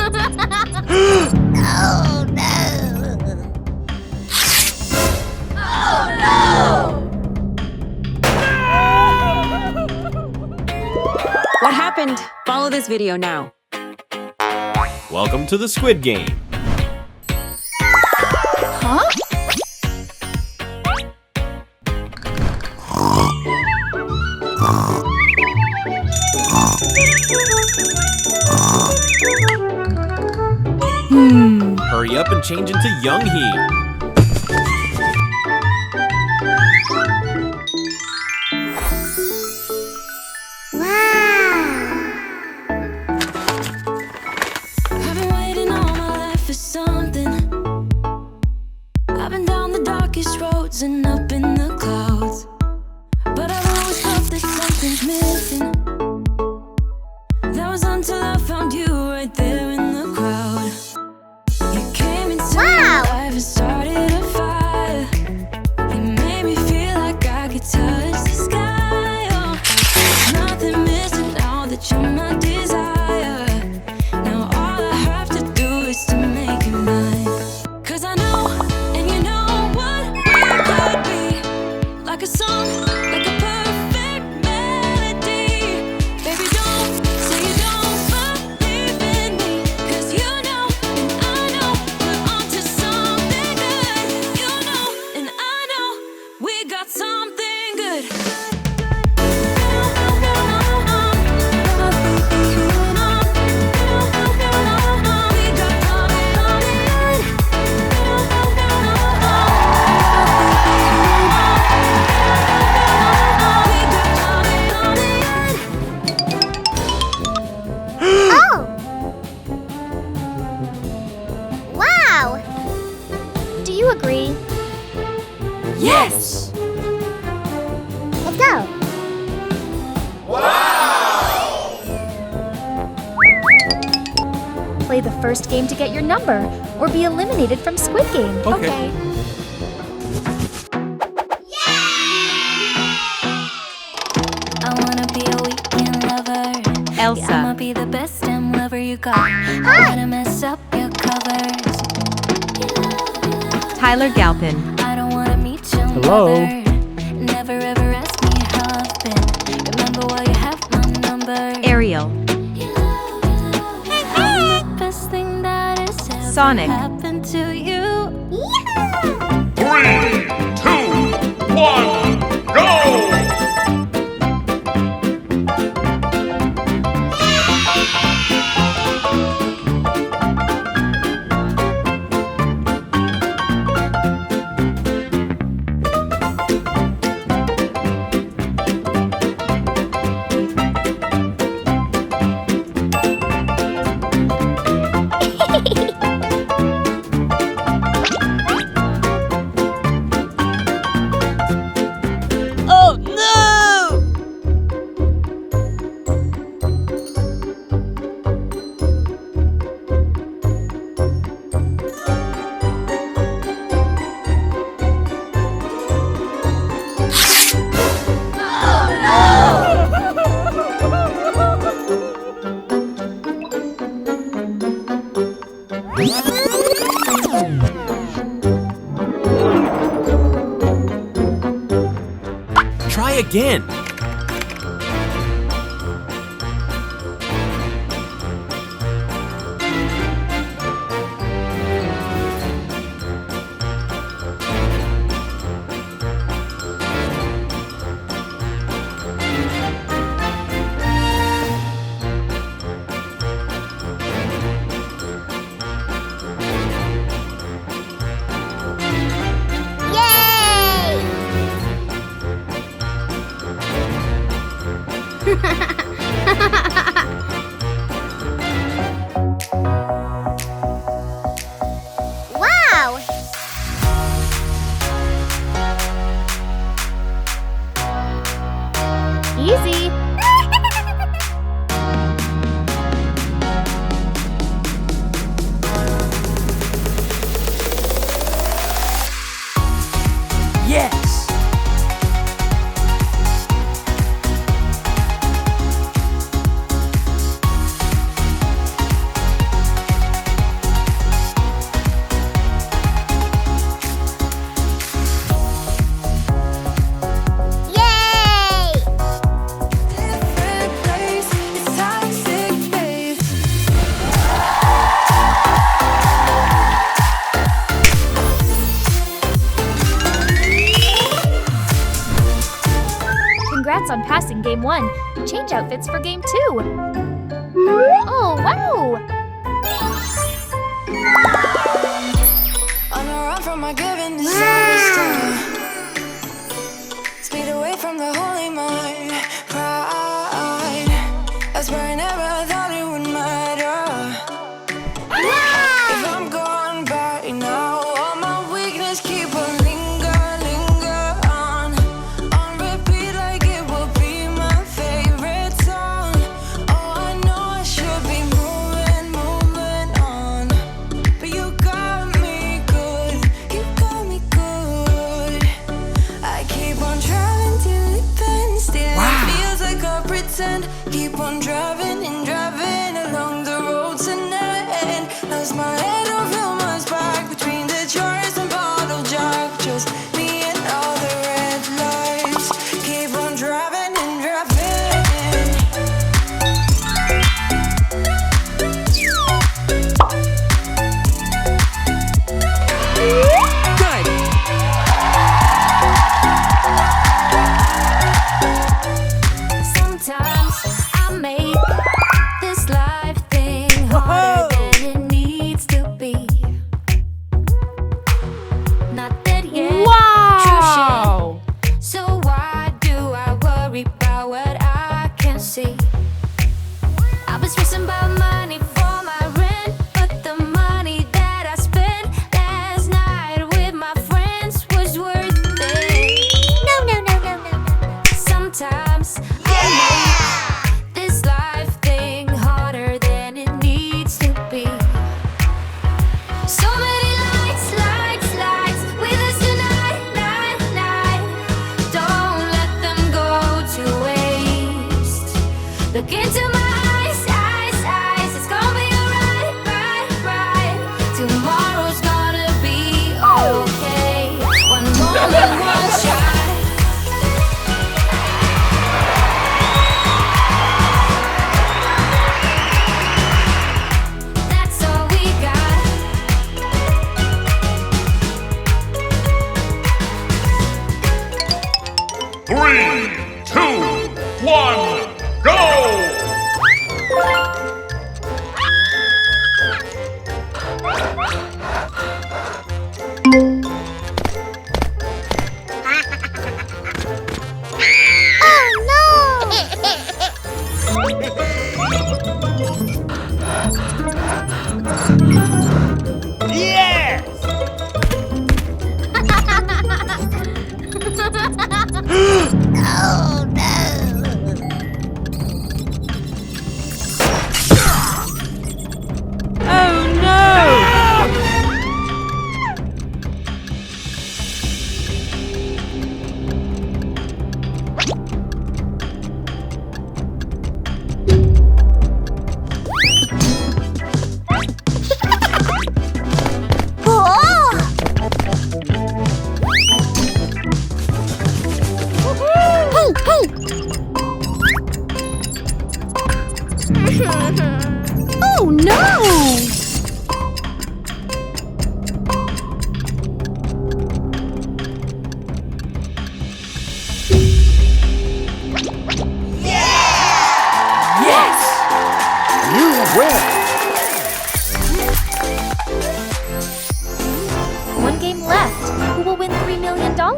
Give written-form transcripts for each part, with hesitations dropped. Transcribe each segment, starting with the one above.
Oh no! Oh no! What happened? Follow this video now. Welcome to the Squid Game. Huh? Hurry up and change into Young Hee. I've been waiting all my life for something. I've been down the darkest roads and up in the clouds, but I've always felt that something's missing. That was until I found you right there in the crowd. You came into my life and started a fire. You made me feel like I could touch the sky. Oh, there's nothing missing now that you're my desire. Now all I have to do is to make you mine. 'Cause I know, and you know what we could be. Like a song, like a perfect melody. Baby, don't say you don't believe in me. 'Cause you know, and I know, we're onto something good. You know, and I know, we got something good. Oh! Wow! Do you agree? Yes! Let's go! Play the first game to get your number, or be eliminated from Squid Game. Okay. I wanna be a weekend lover. Elsa. Yeah, I'ma be the best damn lover you got. I wanna mess up your covers. Tyler Galpin. I don't wanna meet your mother. Never ever ask me how I've been. Remember while you have my number. Ariel. I'm the best thing that has ever Sonic. happened to you. 3, 2, 1, go! Oh no! Try again. Yay! Game 1. Change outfits for Game 2. Oh, wow! On a run from my given disaster. Speed away from the holy mind. Pride. That's where I never thought it would matter. If I'm gone by now, all my weakness keep on linger on repeat like it will be my favorite song. Oh, I know I should be moving on, but you got me good, I keep on driving till it bends, still it feels like I pretend. Keep on driving along the road tonight. Lost my head, don't feel my spark between the jars and bottle jack. Just me and all the red lights. Keep on driving. Good. Sometimes I make this life thing harder than it needs to be. Not dead yet. True shit. So why do I worry about what I can't see? I was stressing about money for my rent, but the money that I spent last night with my friends was worth it. No. Sometimes I make this life thing harder than it needs to be. So many lights with us tonight. Don't let them go to waste. Look into my eyes. It's gonna be alright, right. Tomorrow's gonna be okay. One moment, one shot. That's all we got. 3, 2, 1, go! Oh, no! One game left. Who will win $3 million? No.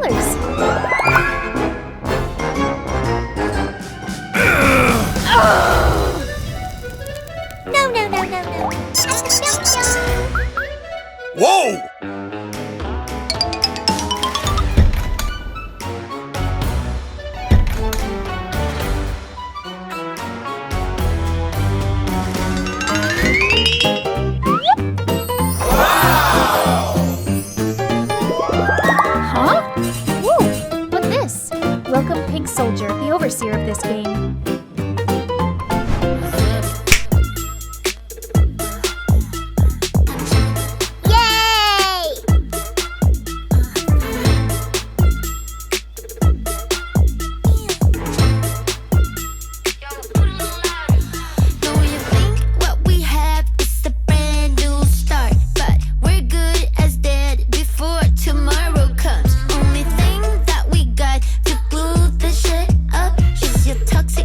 Whoa! Huh? Whoa! What's this? Welcome, Pink Soldier, the overseer of this game. Tomorrow comes. Only thing that we got to glue the shit up is your toxic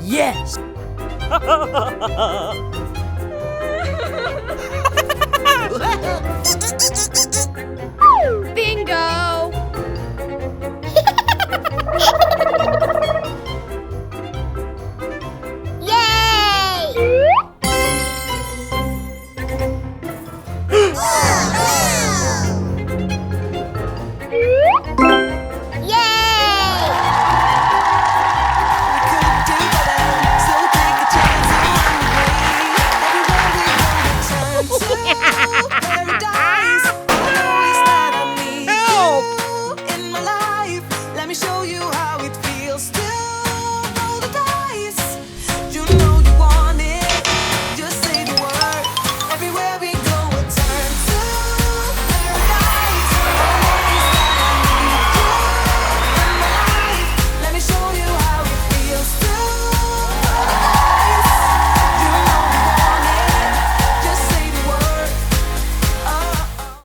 Yes!